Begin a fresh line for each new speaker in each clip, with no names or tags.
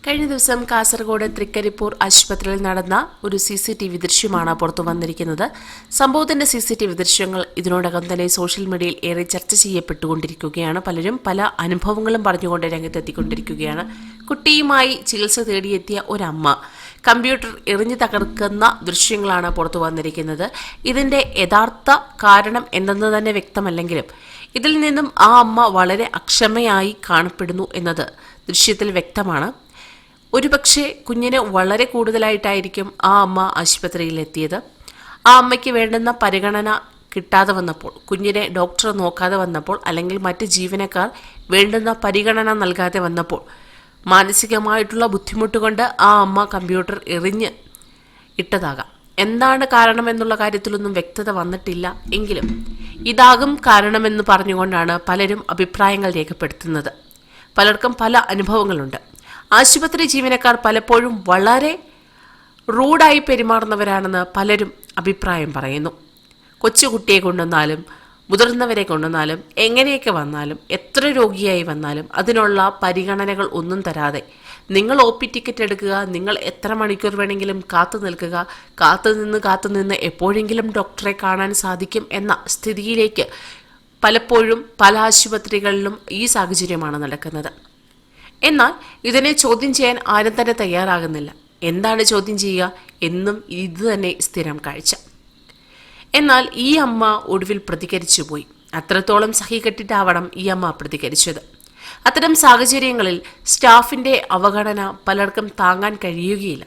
കഴിഞ്ഞ ദിവസം കാസർഗോഡ് തൃക്കരിപ്പൂർ ആശുപത്രിയിൽ നടന്ന ഒരു CCTV ദൃശ്യമാണ് പുറത്തു വന്നിരിക്കുന്നത്. സംഭവത്തിന്റെ CCTV ദൃശ്യങ്ങൾ ഇതിനോടകം തന്നെ സോഷ്യൽ മീഡിയയിൽ ഏറെ ചർച്ച ചെയ്യപ്പെട്ടുകൊണ്ടിരിക്കുകയാണ്. പലരും പല അനുഭവങ്ങളും പറഞ്ഞുകൊണ്ട് രംഗത്തെത്തിക്കൊണ്ടിരിക്കുകയാണ്. കുട്ടിയുമായി ചികിത്സ തേടിയെത്തിയ ഒരമ്മ കമ്പ്യൂട്ടർ എറിഞ്ഞു തകർക്കുന്ന ദൃശ്യങ്ങളാണ് പുറത്തു വന്നിരിക്കുന്നത്. ഇതിന്റെ യഥാർത്ഥ കാരണം എന്തെന്ന് തന്നെ വ്യക്തമല്ലെങ്കിലും ഇതിൽ നിന്നും ആ അമ്മ വളരെ അക്ഷമയായി കാണപ്പെടുന്നു എന്നത് ദൃശ്യത്തിൽ വ്യക്തമാണ്. ഒരുപക്ഷെ കുഞ്ഞിന് വളരെ കൂടുതലായിട്ടായിരിക്കും ആ അമ്മ ആശുപത്രിയിൽ എത്തിയത്. ആ അമ്മയ്ക്ക് വേണ്ടുന്ന പരിഗണന കിട്ടാതെ വന്നപ്പോൾ, കുഞ്ഞിനെ ഡോക്ടർ നോക്കാതെ വന്നപ്പോൾ, അല്ലെങ്കിൽ മറ്റ് ജീവനക്കാർ വേണ്ടുന്ന പരിഗണന നൽകാതെ വന്നപ്പോൾ മാനസികമായിട്ടുള്ള ബുദ്ധിമുട്ട് കൊണ്ട് ആ അമ്മ കമ്പ്യൂട്ടർ എറിഞ്ഞ് ഇട്ടതാകാം. എന്താണ് കാരണമെന്നുള്ള കാര്യത്തിലൊന്നും വ്യക്തത വന്നിട്ടില്ല. എങ്കിലും ഇതാകും കാരണമെന്ന് പറഞ്ഞുകൊണ്ടാണ് പലരും അഭിപ്രായങ്ങൾ രേഖപ്പെടുത്തുന്നത്. പലർക്കും പല അനുഭവങ്ങളുണ്ട്. ആശുപത്രി ജീവനക്കാർ പലപ്പോഴും വളരെ റൂഡായി പെരുമാറുന്നവരാണെന്ന് പലരും അഭിപ്രായം പറയുന്നു. കൊച്ചുകുട്ടിയെ കൊണ്ടുവന്നാലും മുതിർന്നവരെ കൊണ്ടുവന്നാലും എങ്ങനെയൊക്കെ വന്നാലും എത്ര രോഗിയായി വന്നാലും അതിനുള്ള പരിഗണനകൾ ഒന്നും തരാതെ നിങ്ങൾ OP ടിക്കറ്റ് എടുക്കുക, നിങ്ങൾ എത്ര മണിക്കൂർ വേണമെങ്കിലും കാത്തു നിൽക്കുക, കാത്തുനിന്ന് എപ്പോഴെങ്കിലും ഡോക്ടറെ കാണാൻ സാധിക്കും എന്ന സ്ഥിതിയിലേക്ക് പലപ്പോഴും പല ആശുപത്രികളിലും ഈ സാഹചര്യമാണ് നടക്കുന്നത്. എന്നാൽ ഇതിനെ ചോദ്യം ചെയ്യാൻ ആരും തന്നെ തയ്യാറാകുന്നില്ല. എന്താണ് ചോദ്യം ചെയ്യുക? എന്നും ഇത് തന്നെ സ്ഥിരം കാഴ്ച. എന്നാൽ ഈ അമ്മ ഒടുവിൽ പ്രതികരിച്ചു പോയി. അത്രത്തോളം സഹികെട്ടിട്ടാവണം ഈ അമ്മ പ്രതികരിച്ചത്. അത്തരം സാഹചര്യങ്ങളിൽ സ്റ്റാഫിന്റെ അവഗണന പലർക്കും താങ്ങാൻ കഴിയുകയില്ല.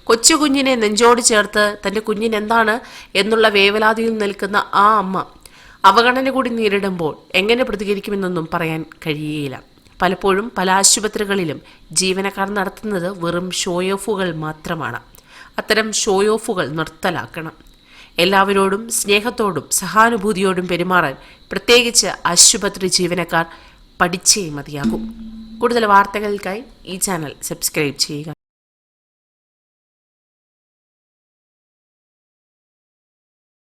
കൊച്ചു കുഞ്ഞിനെ നെഞ്ചോട് ചേർത്ത് തൻ്റെ കുഞ്ഞിനെന്താണ് എന്നുള്ള വേവലാതിയിൽ നിൽക്കുന്ന ആ അമ്മ അവഗണന കൂടി നേരിടുമ്പോൾ എങ്ങനെ പ്രതികരിക്കുമെന്നൊന്നും പറയാൻ കഴിയുകയില്ല. പലപ്പോഴും പല ആശുപത്രികളിലും ജീവനക്കാർ നടത്തുന്നത് വെറും ഷോ ഓഫുകൾ മാത്രമാണ്. അത്തരം ഷോ ഓഫുകൾ നിർത്തലാക്കണം. എല്ലാവരോടും സ്നേഹത്തോടും സഹാനുഭൂതിയോടും പെരുമാറാൻ പ്രത്യേകിച്ച് ആശുപത്രി ജീവനക്കാർ പഠിച്ചേ മതിയാകും. കൂടുതൽ വാർത്തകൾക്കായി ഈ ചാനൽ സബ്സ്ക്രൈബ് ചെയ്യുക.